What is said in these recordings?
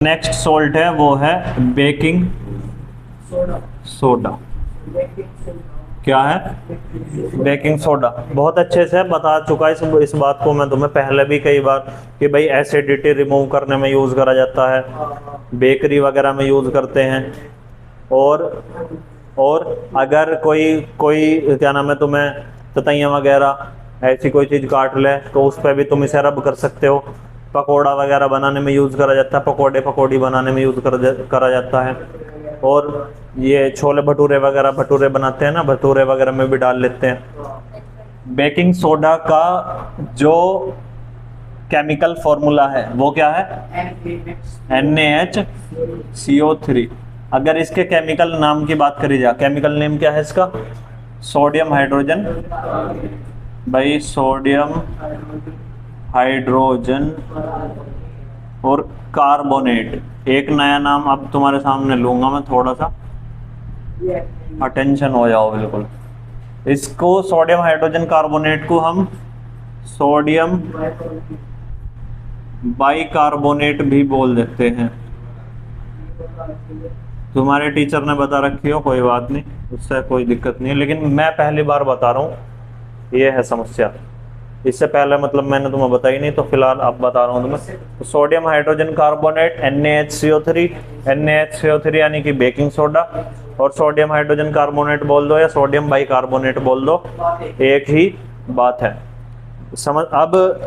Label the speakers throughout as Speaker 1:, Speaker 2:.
Speaker 1: Next salt है वो है बेकिंग सोडा। क्या है? Baking soda. बहुत अच्छे से बता चुका इस बात को मैं तुम्हें पहले भी कई बार कि भाई एसिडिटी रिमूव करने में यूज़ करा जाता है, बेकरी वगैरह में यूज़ करते हैं। और अगर कोई कोई क्या नाम है, तुम्हें ततैया वगैरह ऐसी कोई चीज़ काट ले तो उस पर भी तुम इसे रब कर सकते हो। पकोड़ा वगैरह बनाने में यूज़ करा जाता है, पकौड़ी बनाने में यूज़ करा जाता है। और ये छोले भटूरे वगैरह भटूरे बनाते हैं ना, भटूरे वगैरह में भी डाल लेते हैं। बेकिंग सोडा का जो केमिकल फॉर्मूला है वो क्या है? NaHCO3। अगर इसके केमिकल नाम की बात करी जाए, केमिकल नेम क्या है इसका? सोडियम हाइड्रोजन, भाई सोडियम हाइड्रोजन और कार्बोनेट। एक नया नाम अब तुम्हारे सामने लूंगा मैं, थोड़ा सा अटेंशन हो जाओ बिल्कुल। इसको सोडियम हाइड्रोजन कार्बोनेट को हम सोडियम बाइकार्बोनेट भी बोल देते हैं। तुम्हारे टीचर ने बता रखी हो, कोई बात नहीं, उससे कोई दिक्कत नहीं है, लेकिन मैं पहली बार बता रहा हूँ, ये है समस्या। इससे पहले मतलब मैंने तुम्हें बताई नहीं, तो फिलहाल अब बता रहा हूँ तुम्हें। तो sodium hydrogen carbonate NaHCO3, NaHCO3 यानी कि बेकिंग सोडा, और सोडियम हाइड्रोजन कार्बोनेट बोल दो या सोडियम बाइकार्बोनेट बोल दो, एक ही बात है। समझ? अब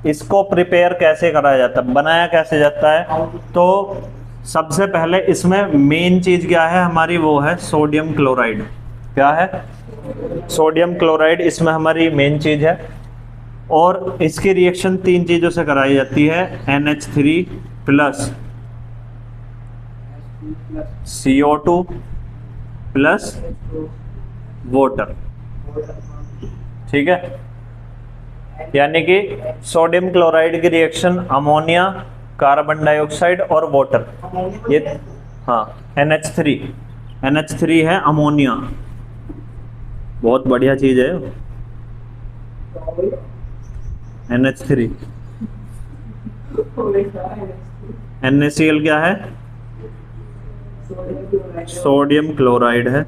Speaker 1: इसको प्रिपेयर कैसे कराया जाता है, बनाया कैसे जाता है? तो सबसे पहले इसमें मेन चीज क्या है हमारी, वो है सोडियम क्लोराइड। क्या है? सोडियम क्लोराइड इसमें हमारी मेन चीज है। और इसकी रिएक्शन तीन चीजों से कराई जाती है, NH3 plus CO2 plus water. ठीक है, यानी कि सोडियम क्लोराइड की रिएक्शन अमोनिया, कार्बन डाइऑक्साइड और वाटर। ये हाँ NH3 है अमोनिया, बहुत बढ़िया चीज है NH3। NaCl क्या है? सोडियम क्लोराइड है।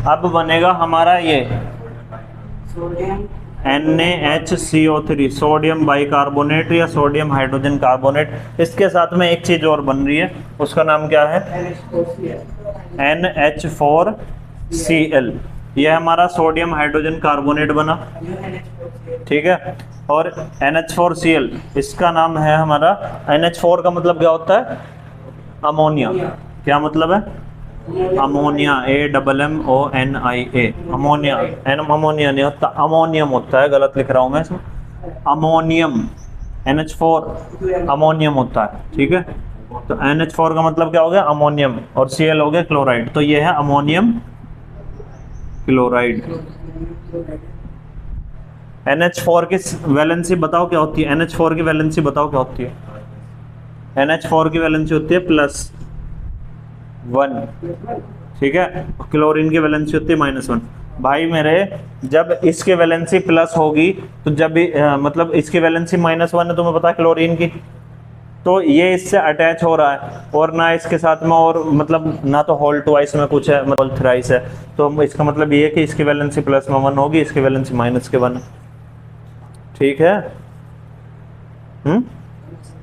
Speaker 1: अब बनेगा हमारा ये NaHCO3, सोडियम बाइकार्बोनेट या सोडियम हाइड्रोजन कार्बोनेट। इसके साथ में एक चीज और बन रही है, उसका नाम क्या है? NH4Cl। यह हमारा सोडियम हाइड्रोजन कार्बोनेट बना। ठीक है, और NH4Cl इसका नाम है हमारा, NH4 का मतलब क्या होता है? अमोनिया। क्या मतलब है? Ammonia, AMMONIA, ammonia. अमोनिया नहीं होता, अमोनियम होता है, गलत लिख रहा हूं मैं इसमें। अमोनियम, NH4 अमोनियम होता है। ठीक है, तो NH4 का मतलब क्या हो गया? अमोनियम, और Cl हो गया क्लोराइड, तो ये है अमोनियम क्लोराइड। NH4 की वैलेंसी बताओ क्या होती है? NH4 की वैलेंसी बताओ क्या होती है? NH4 की वैलेंसी होती है +1। ठीक है, क्लोरीन की वैलेंसी होती है -1। भाई मेरे, जब इसकी वैलेंसी प्लस होगी तो जब भी मतलब इसकी वैलेंसी -1 है, तुम्हें पता है क्लोरीन की, तो ये इससे अटैच हो रहा है, और ना इसके साथ में और मतलब ना तो होल ट्वाइस में कुछ है, मतलब थ्राइस है। तो इसका मतलब ये है कि इसकी वैलेंसी +1 होगी, इसकी वैलेंसी -1। ठीक है,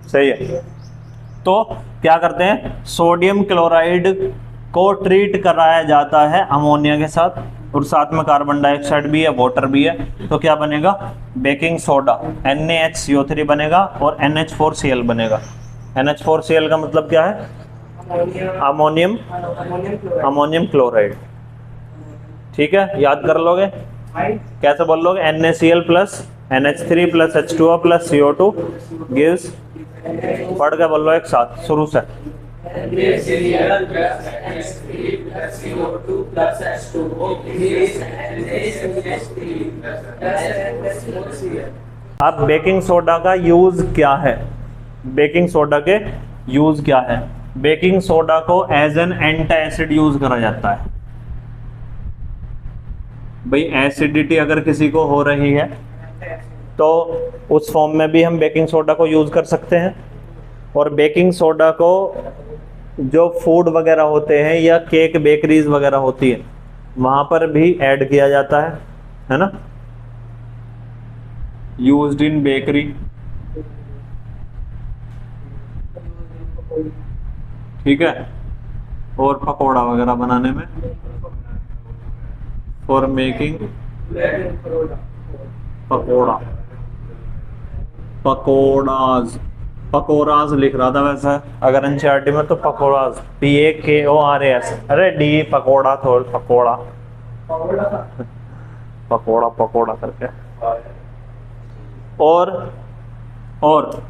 Speaker 1: सही है। तो क्या करते हैं, सोडियम क्लोराइड को ट्रीट कराया जाता है अमोनिया के साथ, और साथ में कार्बन डाइऑक्साइड भी है, वाटर भी है। तो क्या बनेगा? बेकिंग सोडा, NaHCO3 बनेगा और NH4Cl बनेगा। NH4Cl का मतलब क्या है? Ammonium chloride. ठीक है, याद कर लोगे? कैसे बोल लोगे? NaCl plus NH3 plus H2O plus CO2 gives, पढ़ के बोल लो एक साथ शुरू से। अब बेकिंग सोडा का यूज क्या है? बेकिंग सोडा के यूज क्या है? बेकिंग सोडा को as an anti acid use करा जाता है। भाई एसिडिटी अगर किसी को हो रही है तो उस फॉर्म में भी हम बेकिंग सोडा को यूज़ कर सकते हैं। और बेकिंग सोडा को जो फूड वगैरह होते हैं या केक बेकरीज वगैरह होती है वहाँ पर भी ऐड किया जाता है ना, यूज्ड इन बेकरी। ठीक है, और पकोड़ा वगैरह बनाने में, फॉर मेकिंग पकोड़ा, पकोड़ाज, पकोड़ाज लिख रहा था वैसे अगर एनसीईआरटी में तो पकोड़ाज, PAKORAS, अरे डी पकोड़ा थोड़ा पकोड़ा पकोड़ा पकोड़ा करके। और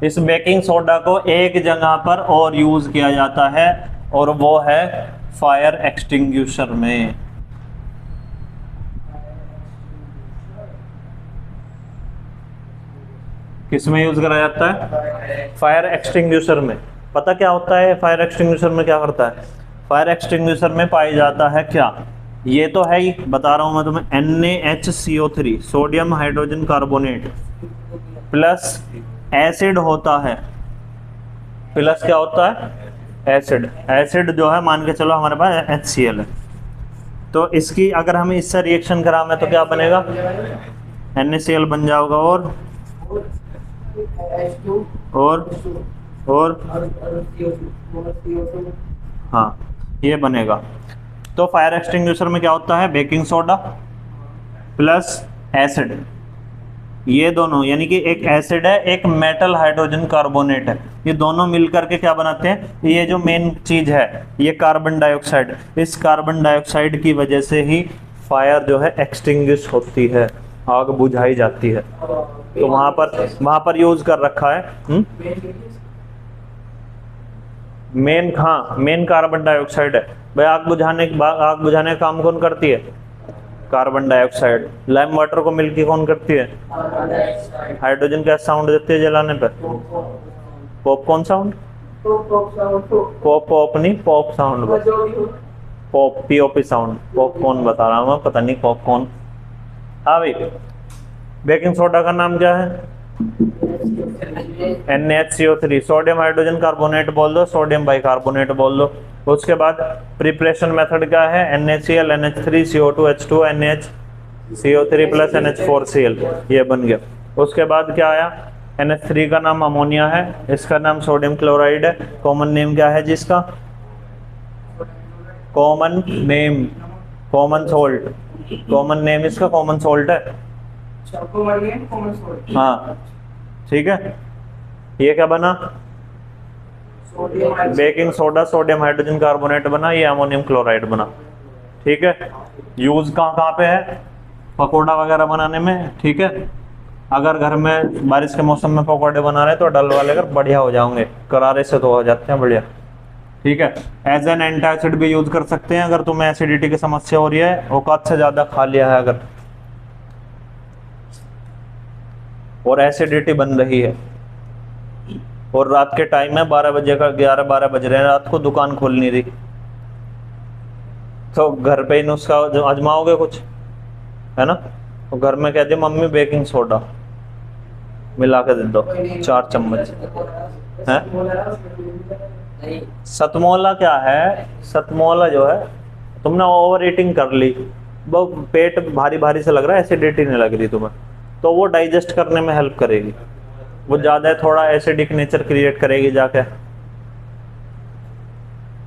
Speaker 1: इस बेकिंग सोडा को एक जगह पर और यूज किया जाता है और वो है फायर एक्सटिंग्विशर में। किस में यूज करा जाता है? फायर एक्सटिंग्विशर में। पता क्या होता है फायर एक्सटिंग्विशर में क्या करता है? फायर एक्सटिंग्विशर में पाई जाता है क्या, ये तो है ही, बता रहा हूं मैं तुम्हें, NaHCO3 sodium hydrogen carbonate plus acid होता है। प्लस क्या होता है? एसिड। एसिड जो है मान के चलो हमारे पास HCl है, तो इसकी अगर हम इससे रिएक्शन कराएं तो क्या बनेगा? NaCl बन जाएगा और हाँ ये बनेगा। तो फायर एक्सटिंग्विशर में क्या होता है? बेकिंग सोडा प्लस एसिड, ये दोनों, यानी कि एक एसिड है एक मेटल हाइड्रोजन कार्बोनेट है, ये दोनों मिलकर के क्या बनाते हैं? ये जो मेन चीज है ये कार्बन डाइऑक्साइड, इस कार्बन डाइऑक्साइड की वजह से ही फायर जो है एक्सटिंग्विश होती है, आग बुझाई जाती है। तो वहां पर यूज कर रखा है। मेन, हाँ मेन कार्बन डाइऑक्साइड है भाई। आग बुझाने का काम कौन करती है? Carbon dioxide. लाइम वाटर को मिलके कौन करती है? हाइड्रोजन गैस साउंड देती है जलाने पे। पॉपकॉर्न साउंड, पॉप नहीं, pop sound, pop POP sound. Popcorn बता रहा हूँ, पता नहीं पॉपकॉर्न। हाँ भाई, बेकिंग सोडा का नाम क्या है? NaHCO3 सोडियम हाइड्रोजन कार्बोनेट बोल दो, सोडियम बाइकार्बोनेट बोल दो। उसके बाद प्रिपरेशन मेथड क्या है? NaCl NH3 CO2 H2 NaCO3 plus NH4Cl, ये बन गया। उसके बाद क्या आया? NH3 का नाम अमोनिया है, इसका नाम सोडियम क्लोराइड है। कॉमन नेम क्या है जिसका? Common name, common salt. Common name इसका कॉमन सोल्ट है। हाँ ठीक है, ये क्या बना? Baking soda sodium hydrogen carbonate बना, ये अमोनियम क्लोराइड बना। ठीक है, यूज कहाँ पे है? पकोड़ा वगैरह बनाने में। ठीक है, अगर घर में बारिश के मौसम में पकोड़े बना रहे तो डलवा लेकर बढ़िया हो जाओगे, करारे से तो हो जाते हैं बढ़िया। ठीक है, एज एन एंटासिड भी यूज कर सकते हैं अगर तुम्हें एसिडिटी की समस्या हो रही है, औकात से ज्यादा खा लिया है अगर, और एसिडिटी बन रही है, और रात के टाइम में 12 बजे का 11-12 बज रहे हैं, रात को दुकान खोल नहीं रही, तो घर पे ही नुस्खा आजमाओगे कुछ, है ना? तो घर में कह दे मम्मी बेकिंग सोडा मिला के दे दो 4 चम्मच है। सतमोला क्या है? सतमोला जो है, तुमने ओवर ईटिंग कर ली, वो पेट भारी भारी से लग रहा है, एसिडिटी नहीं लग रही तुम्हें, तो वो डाइजेस्ट करने में हेल्प करेगी, वो ज्यादा थोड़ा एसिडिक नेचर क्रिएट करेगी जाके।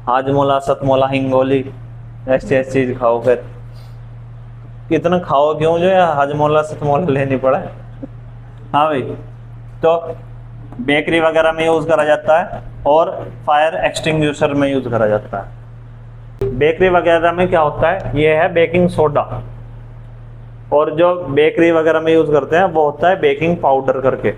Speaker 1: हाजमोला, सतमोला, हिंगोली, ऐसी चीज खाओ, फिर कितना खाओ क्यों जो है हाजमोला सतमोला लेनी पड़ा है। हाँ भाई, तो बेकरी वगैरह में यूज करा जाता है और फायर एक्सटिंग्विशर में यूज करा जाता है। बेकरी वगैरह में क्या होता है? ये है बेकिंग सोडा, और जो बेकरी वगैरह में यूज करते हैं वो होता है बेकिंग पाउडर करके।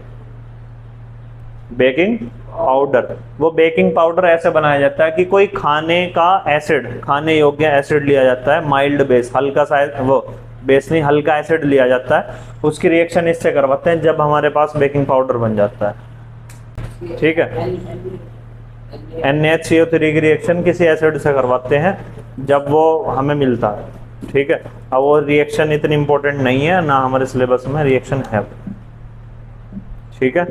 Speaker 1: बेकिंग पाउडर, वो बेकिंग पाउडर ऐसे बनाया जाता है कि कोई खाने का एसिड, खाने योग्य एसिड लिया जाता है, माइल्ड बेस, हल्का सा, वो बेस नहीं हल्का एसिड लिया जाता है, उसकी रिएक्शन इससे करवाते हैं जब हमारे पास बेकिंग पाउडर बन जाता है। ठीक है, NaCO3 की रिएक्शन किसी एसिड से करवाते हैं जब वो हमें मिलता है। ठीक है, अब वो रिएक्शन इतनी इंपॉर्टेंट नहीं है ना, हमारे सिलेबस में रिएक्शन है। ठीक है,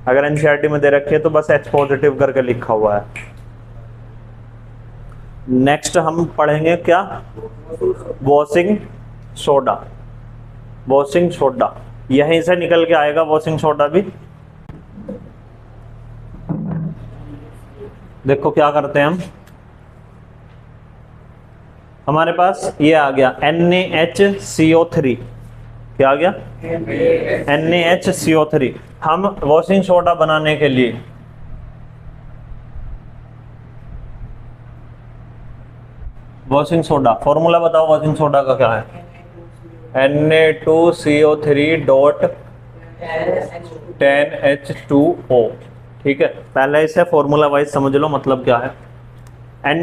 Speaker 1: अगर एनसीईआरटी में दे रखी है तो बस H पॉजिटिव करके लिखा हुआ है। नेक्स्ट हम पढ़ेंगे क्या, वॉशिंग सोडा। वॉशिंग सोडा यहीं से निकल के आएगा, वॉशिंग सोडा भी। देखो क्या करते हैं हम, हमारे पास ये आ गया NaHCO3। क्या आ गया, NaHCO3। हम वॉशिंग सोडा बनाने के लिए वॉशिंग सोडा, फॉर्मूला बताओ वॉशिंग सोडा का क्या है, Na2CO3.10H2O। ठीक है, पहले इसे फॉर्मूला वाइज समझ लो, मतलब क्या है।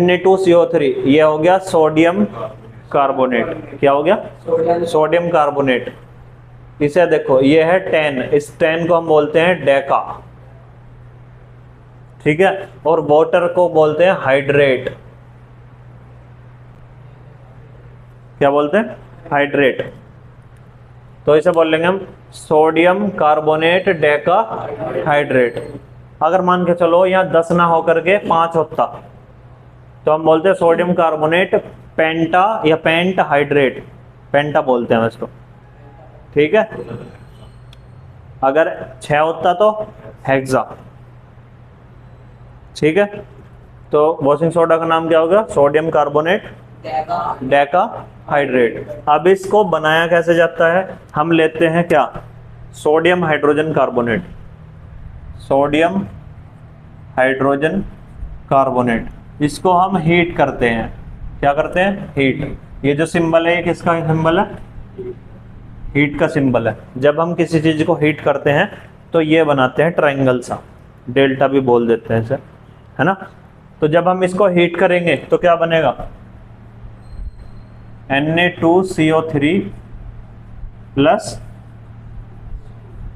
Speaker 1: Na2CO3 ये हो गया सोडियम कार्बोनेट। क्या हो गया, सोडियम कार्बोनेट। इसे देखो ये है 10, इस 10 को हम बोलते हैं डेका। ठीक है, और वाटर को बोलते हैं हाइड्रेट। क्या बोलते हैं, हाइड्रेट। तो इसे बोल लेंगे हम सोडियम कार्बोनेट डेका हाइड्रेट। अगर मान के चलो यहाँ 10 ना होकर के 5 होता तो हम बोलते हैं सोडियम कार्बोनेट पेंटा या पेंट हाइड्रेट, पेंटा बोलते हैं इसको। ठीक है, अगर 6 होता तो हेक्सा। ठीक है, तो वॉशिंग सोडा का नाम क्या होगा, सोडियम कार्बोनेट डेका हाइड्रेट। अब इसको बनाया कैसे जाता है, हम लेते हैं क्या, sodium hydrogen carbonate. Sodium hydrogen carbonate, इसको हम हीट करते हैं। क्या करते हैं, हीट। ये जो सिंबल है ये किसका सिंबल है, हीट का सिंबल है। जब हम किसी चीज को हीट करते हैं तो ये बनाते हैं ट्रायंगल सा, डेल्टा भी बोल देते हैं इसे, है ना। तो जब हम इसको हीट करेंगे तो क्या बनेगा, Na2CO3 plus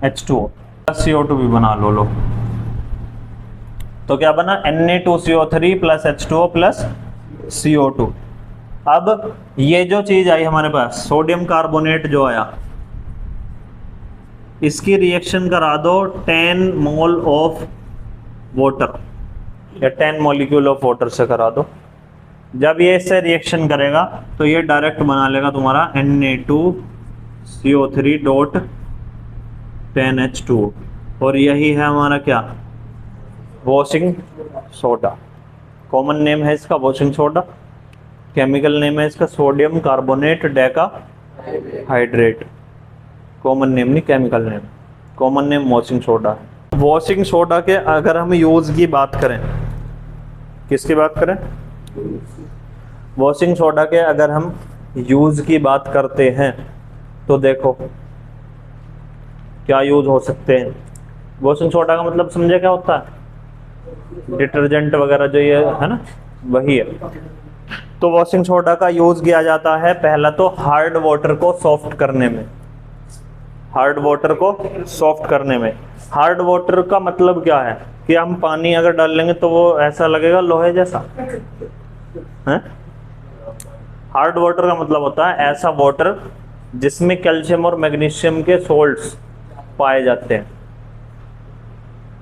Speaker 1: H2O plus CO2 भी बना लो। तो क्या बना, Na2CO3 plus H2O plus CO2। अब ये जो चीज आई हमारे पास सोडियम कार्बोनेट जो आया, इसकी रिएक्शन करा दो 10 मोल ऑफ वाटर या 10 मॉलिक्यूल ऑफ वाटर से करा दो। जब ये इससे रिएक्शन करेगा तो ये डायरेक्ट बना लेगा तुम्हारा Na2CO3.10H2O, और यही है हमारा क्या, वॉशिंग सोडा। कॉमन नेम है इसका वॉशिंग सोडा, केमिकल नेम है इसका sodium carbonate decahydrate. Common name नहीं, chemical name. Common name washing soda है। वॉशिंग सोडा के अगर हम यूज की बात करें, किसकी बात करें, वॉशिंग सोडा के अगर हम यूज की बात करते हैं तो देखो क्या यूज हो सकते हैं। वॉशिंग सोडा का मतलब समझे क्या होता है, डिटर्जेंट वगैरह जो ये है ना, वही है। तो वॉशिंग सोडा का यूज किया जाता है पहला तो हार्ड वाटर को सॉफ्ट करने में। हार्ड वाटर को सॉफ्ट करने में, हार्ड वाटर का मतलब क्या है कि हम पानी अगर डाल लेंगे तो वो ऐसा लगेगा लोहे जैसा है। हार्ड वाटर का मतलब होता है ऐसा वाटर जिसमें कैल्शियम और मैग्नीशियम के सोल्ट्स पाए जाते हैं,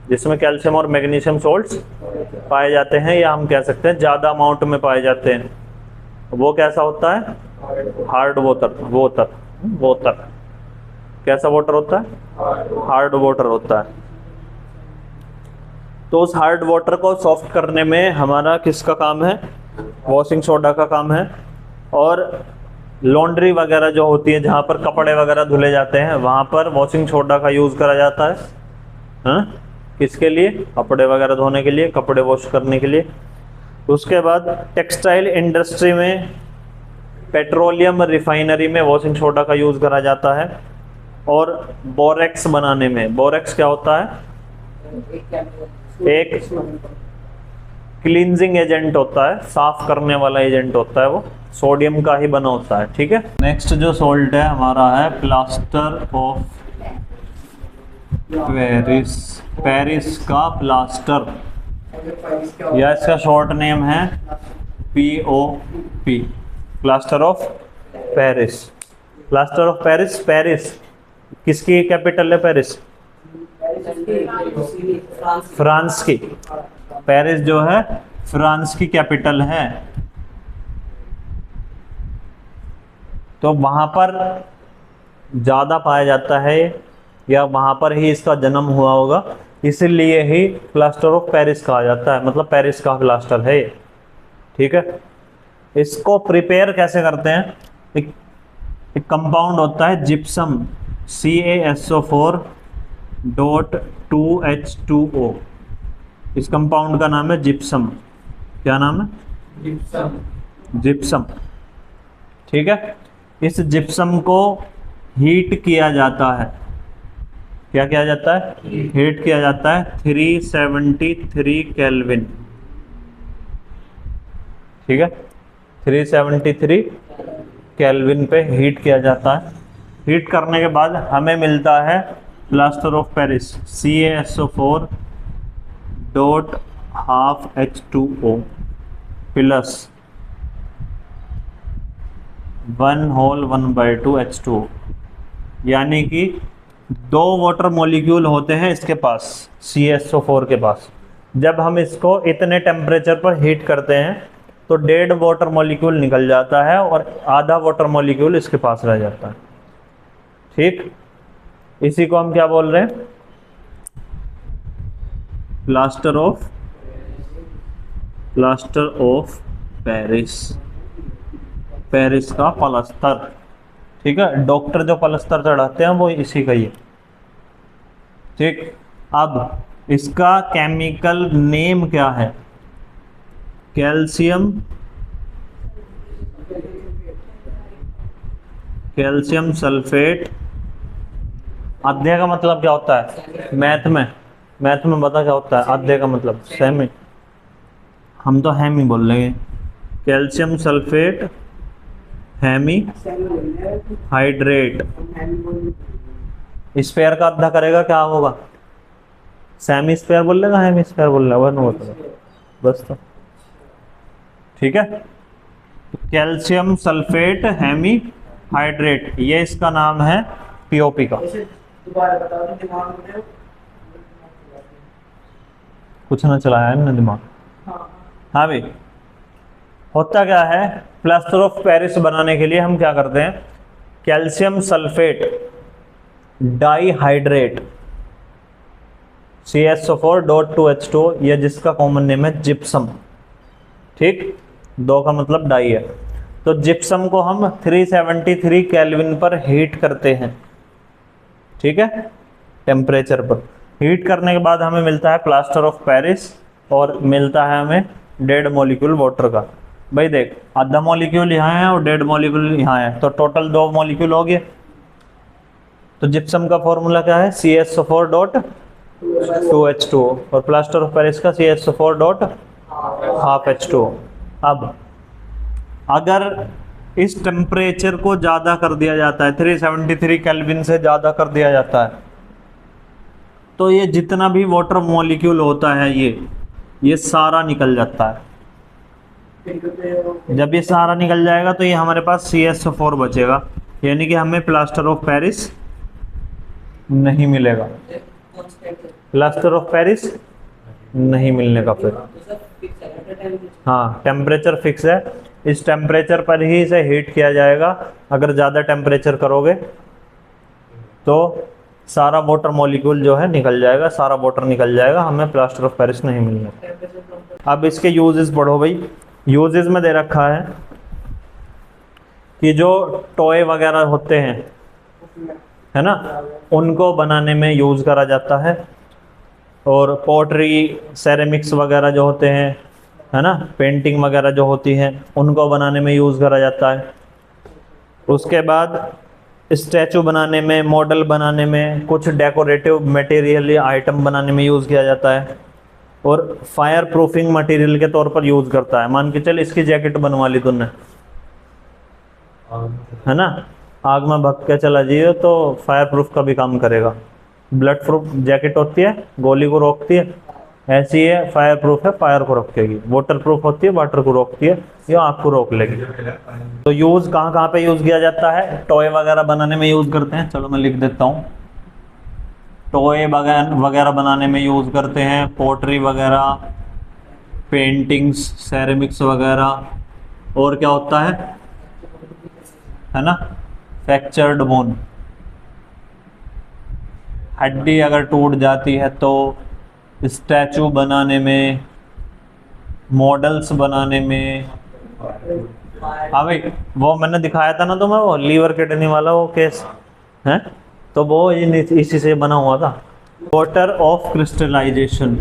Speaker 1: जिसमें कैल्शियम और मैग्नीशियम सोल्ट्स पाए जाते हैं, या हम कह सकते हैं ज्यादा अमाउंट में पाए जाते हैं। वो कैसा होता है, हार्ड वाटर। वाटर कैसा वाटर होता है, हार्ड वाटर होता है। तो उस हार्ड वाटर को सॉफ्ट करने में हमारा किसका काम है, वॉशिंग सोडा का काम है। और लॉन्ड्री वगैरह जो होती है, जहाँ पर कपड़े वगैरह धुले जाते हैं, वहाँ पर वॉशिंग सोडा का यूज करा जाता है। हाँ, किसके लिए, कपड़े वगैरह धोने के लिए, कपड़े वॉश करने के लिए। उसके बाद टेक्सटाइल इंडस्ट्री में, पेट्रोलियम रिफाइनरी में वॉशिंग सोडा का यूज करा जाता है। और बोरेक्स बनाने में, बोरेक्स क्या होता है, एक क्लींजिंग एजेंट होता है, साफ करने वाला एजेंट होता है, वो सोडियम का ही बना होता है। ठीक है, नेक्स्ट जो सॉल्ट है हमारा है प्लास्टर ऑफ पेरिस। पेरिस का प्लास्टर, या इसका शॉर्ट नेम है POP, plaster of Paris. Plaster of Paris, Paris किसकी कैपिटल है, पेरिस, फ्रांस की, पेरिस जो है फ्रांस की कैपिटल है। तो वहां पर ज्यादा पाया जाता है या वहां पर ही इसका जन्म हुआ होगा, इसीलिए ही प्लास्टर ऑफ पेरिस कहा जाता है, मतलब पेरिस का प्लास्टर है ये। ठीक है, इसको प्रिपेयर कैसे करते हैं? एक कंपाउंड होता है जिप्सम, CaSO4.2H2O। इस कंपाउंड का नाम है जिप्सम। क्या नाम है? जिप्सम। ठीक है, इस जिप्सम को हीट किया जाता है। क्या किया जाता है? हीट किया जाता है 373 केल्विन। ठीक है, 373 केल्विन पे हीट किया जाता है। हीट करने के बाद हमें मिलता है plaster of Paris, CaSO4.12H2O plus 1/2H2O, यानी कि 2 वाटर मॉलिक्यूल होते हैं इसके पास, CaSO4 के पास। जब हम इसको इतने टेम्परेचर पर हीट करते हैं तो 1.5 वाटर मॉलिक्यूल निकल जाता है और आधा वाटर मॉलिक्यूल इसके पास रह जाता है। ठीक, इसी को हम क्या बोल रहे हैं? प्लास्टर ऑफ पेरिस, पेरिस का पलस्तर। ठीक है, डॉक्टर जो पलस्तर चढ़ाते हैं वो इसी का ही है। ठीक, अब इसका केमिकल नेम क्या है? Calcium sulphate. अध्याय का मतलब क्या होता है? मैथ में बता क्या होता है अध्याय का मतलब? सेमी, हम तो हेमी बोल लेंगे। Calcium sulphate hemi hydrate. स्पेयर का अद्धा करेगा क्या होगा? सेमी स्पेयर बोल लेगा, हेमी स्पेयर बोल लेगा, वन होता है बस। तो ठीक है, कैल्शियम सल्फेट हेमी हाइड्रेट, ये इसका नाम है पीओपी का। कुछ ना चलाया है ना दिमाग। हाँ भाई, होता क्या है, प्लास्टर ऑफ पेरिस बनाने के लिए हम क्या करते हैं? कैल्शियम सल्फेट डाइहाइड्रेट CaSO4.2H2O, यह जिसका कॉमन नेम है जिप्सम। ठीक, 2 का मतलब डाई है। तो जिप्सम को हम 373 केल्विन पर हीट करते हैं। ठीक है, टेम्परेचर पर हीट करने के बाद हमें मिलता है प्लास्टर ऑफ पेरिस और मिलता है हमें 1.5 मॉलिक्यूल वाटर का। भाई देख, आधा मॉलिक्यूल यहाँ है और 1.5 मॉलिक्यूल यहाँ है, तो टोटल 2 मॉलिक्यूल हो गए। तो जिप्सम का फॉर्मूला क्या है? CaSO4.2H2O और प्लास्टर ऑफ पेरिस का CaSO4.12H2O। अब अगर इस टेम्परेचर को ज़्यादा कर दिया जाता है, 373 केल्विन से ज़्यादा कर दिया जाता है, तो ये जितना भी वाटर मॉलिक्यूल होता है ये सारा निकल जाता है। जब ये सारा निकल जाएगा तो ये हमारे पास CaSO4 बचेगा, यानी कि हमें प्लास्टर ऑफ पेरिस नहीं मिलेगा। प्लास्टर ऑफ पेरिस नहीं मिलने का फिर, हाँ, टेम्परेचर फिक्स है, इस टेम्परेचर पर ही इसे हीट किया जाएगा। अगर ज़्यादा टेम्परेचर करोगे तो सारा वाटर मॉलिक्यूल जो है निकल जाएगा, सारा वाटर निकल जाएगा, हमें प्लास्टर ऑफ पेरिस नहीं मिलेगा। अब इसके यूजेस पढ़ो भाई। यूजेस में दे रखा है कि जो टॉय वगैरह होते हैं, है ना, उनको बनाने में यूज़ करा जाता है। और पोट्री, सेरेमिक्स वगैरह जो होते हैं, है ना, पेंटिंग वगैरह जो होती हैं, उनको बनाने में यूज़ करा जाता है। उसके बाद स्टैचू बनाने में, मॉडल बनाने में, कुछ डेकोरेटिव मटेरियल या आइटम बनाने में यूज़ किया जाता है। और फायर प्रूफिंग मटेरियल के तौर पर यूज़ करता है। मान के चल इसकी जैकेट बनवा ली तुमने, है ना, आग में भग के चला जाइए तो फायर प्रूफ का भी काम करेगा। ब्लड प्रूफ जैकेट होती है, गोली को रोकती है, ऐसी है फायर प्रूफ है, फायर को रोकेगी। वाटर प्रूफ होती है, वाटर को रोकती है, या आग को रोक लेगी। तो यूज़ कहाँ कहाँ पे यूज़ किया जाता है? टॉय वगैरह बनाने में यूज़ करते हैं। चलो मैं लिख देता हूँ, टॉय वगैरह बनाने में यूज करते हैं, पोट्री वगैरह, पेंटिंग्स, सेरेमिक्स वगैरह। और क्या होता है ना, फ्रैक्चर्ड बोन, हड्डी अगर टूट जाती है तो स्टैचू बनाने में, मॉडल्स बनाने में। हाँ भाई, वो मैंने दिखाया था ना तुम्हें, वो लीवर किडनी वाला वो केस है, तो वो इसी से बना हुआ था। वाटर ऑफ क्रिस्टलाइजेशन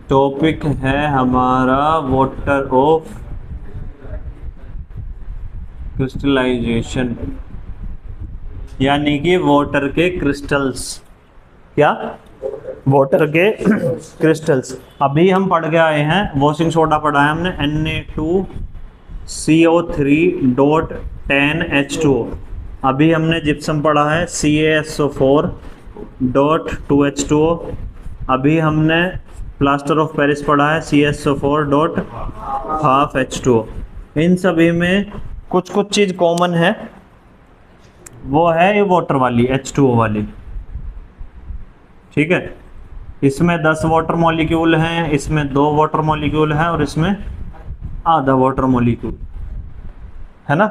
Speaker 1: टॉपिक है हमारा, वाटर ऑफ क्रिस्टलाइजेशन, यानी कि वाटर के क्रिस्टल्स। क्या? वाटर के क्रिस्टल्स। अभी हम पढ़ के आए हैं, वॉशिंग सोडा पढ़ा है हमने, Na2CO3.10H2O। अभी हमने जिप्सम पढ़ा है, CaSO4.2H2O। अभी हमने प्लास्टर ऑफ पेरिस पढ़ा है, CaSO4.12H2O। इन सभी में कुछ कुछ चीज़ कॉमन है, वो है ये वाटर वाली, H2O वाली। ठीक है, इसमें 10 वाटर मॉलिक्यूल हैं, इसमें 2 वाटर मॉलिक्यूल हैं, और इसमें आधा वाटर मॉलिक्यूल है ना।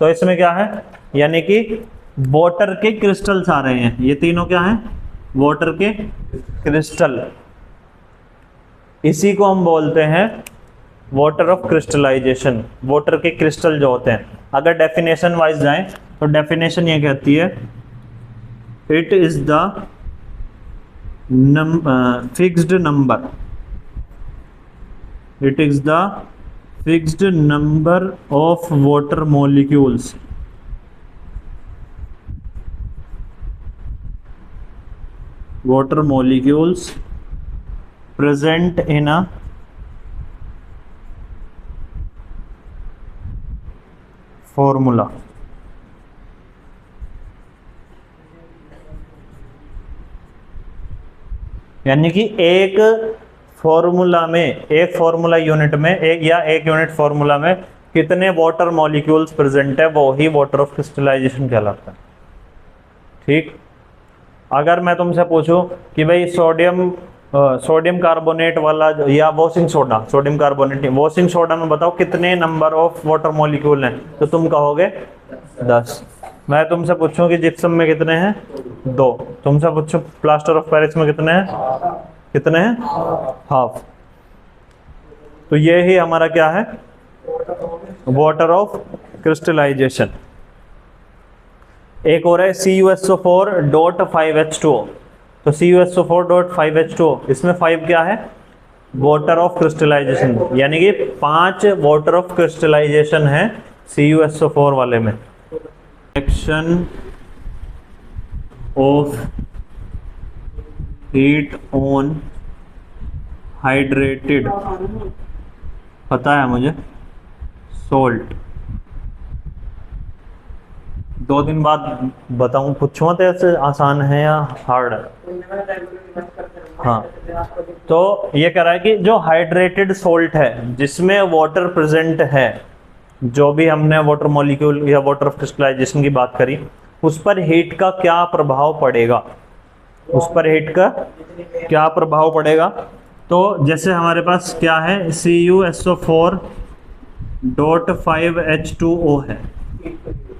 Speaker 1: तो इसमें क्या है, यानी कि वाटर के क्रिस्टल्स आ रहे हैं। ये तीनों क्या हैं? वाटर के क्रिस्टल। इसी को हम बोलते हैं वाटर ऑफ क्रिस्टलाइजेशन। वाटर के क्रिस्टल जो होते हैं, अगर डेफिनेशन वाइज जाएं तो डेफिनेशन ये कहती है, it is the fixed number, it is the fixed number of water molecules present in a formula। यानी कि एक फॉर्मूला यूनिट में एक यूनिट फॉर्मूला में कितने वाटर मॉलिक्यूल्स प्रेजेंट है, वो ही वाटर ऑफ क्रिस्टलाइजेशन कहलाता है। ठीक, अगर मैं तुमसे पूछूं कि भाई सोडियम कार्बोनेट वाला या washing soda, sodium carbonate, washing soda में बताओ कितने नंबर ऑफ वाटर मॉलिक्यूल हैं, तो तुम कहोगे 10। मैं तुमसे पूछूं कि जिप्सम में कितने हैं, 2। तुमसे पूछूं प्लास्टर ऑफ पेरिस में कितने हैं, हाफ। तो ये ही हमारा क्या है, वाटर ऑफ क्रिस्टलाइजेशन। एक और है CuSO4.5H2O। तो CuSO4.5H2O, इसमें 5 क्या है, वाटर ऑफ क्रिस्टलाइजेशन, यानी कि 5 वाटर ऑफ क्रिस्टलाइजेशन है CuSO4 वाले में। Action of heat on hydrated, पता है मुझे, सोल्ट। 2 दिन बाद बताऊं, पूछूं तो ऐसे आसान है या हार्ड है? हाँ, तो ये कह रहा है कि जो हाइड्रेटेड सोल्ट है, जिसमें वाटर प्रेजेंट है, जो भी हमने वाटर मॉलिक्यूल या वाटर ऑफ क्रिस्टलाइजेशन की बात करी, उस पर हीट का क्या प्रभाव पड़ेगा, तो जैसे हमारे पास क्या है, CuSO4.5H2O है।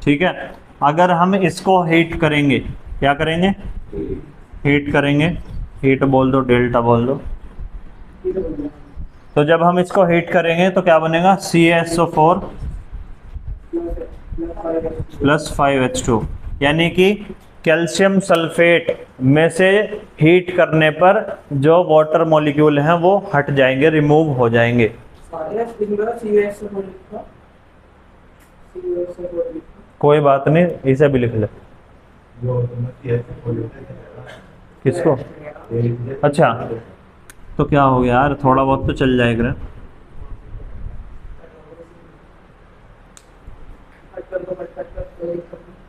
Speaker 1: ठीक है, अगर हम इसको हीट करेंगे, क्या करेंगे, हीट करेंगे, हीट बोल दो, डेल्टा बोल दो। तो जब हम इसको हीट करेंगे तो क्या बनेगा, CaSO4 + 5H2, यानी कि कैल्शियम सल्फेट में से हीट करने पर जो वाटर मॉलिक्यूल हैं वो हट जाएंगे, रिमूव हो जाएंगे। कोई बात नहीं, इसे भी लिख ले। किसको? अच्छा, तो क्या हो गया यार, थोड़ा बहुत तो चल जाएगा।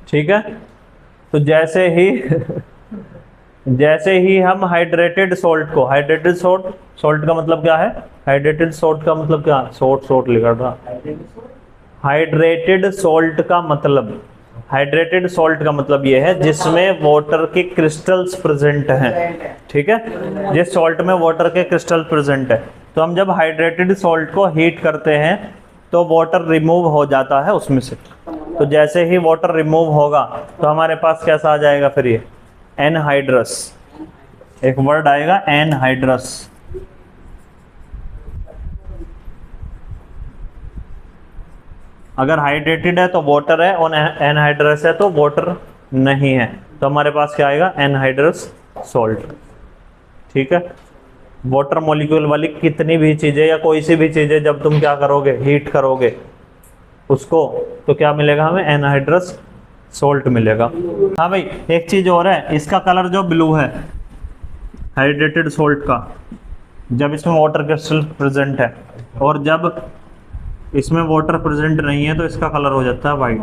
Speaker 1: ठीक है, तो जैसे ही हम हाइड्रेटेड सोल्ट को, सोल्ट का मतलब क्या है, हाइड्रेटेड सोल्ट का मतलब क्या, सोल्ट लिखा था, हाइड्रेटेड सोल्ट का मतलब हाइड्रेटेड सॉल्ट का मतलब ये है जिसमें वाटर के क्रिस्टल्स प्रेजेंट हैं, ठीक है, जिस सॉल्ट में वाटर के क्रिस्टल प्रेजेंट है। तो हम जब हाइड्रेटेड सॉल्ट को हीट करते हैं तो वाटर रिमूव हो जाता है उसमें से। तो जैसे ही वाटर रिमूव होगा तो हमारे पास कैसा आ जाएगा फिर ये एनहाइड्रस, एक वर्ड आएगा एनहाइड्रस। अगर हाइड्रेटेड है तो वाटर है और एनहाइड्रस है तो वाटर नहीं है, तो हमारे पास क्या आएगा एनहाइड्रस सॉल्ट, ठीक है। वाटर मॉलिक्यूल वाली कितनी भी चीजें या कोई सी भी चीजें जब तुम क्या करोगे हीट करोगे उसको, तो क्या मिलेगा हमें एनहाइड्रस सॉल्ट मिलेगा। हाँ भाई एक चीज और है, इसका कलर जो ब्लू है हाइड्रेटेड सॉल्ट का, जब इसमें वाटर क्रिस्टल प्रेजेंट है, और जब इसमें वाटर प्रेजेंट नहीं है तो इसका कलर हो जाता है वाइट।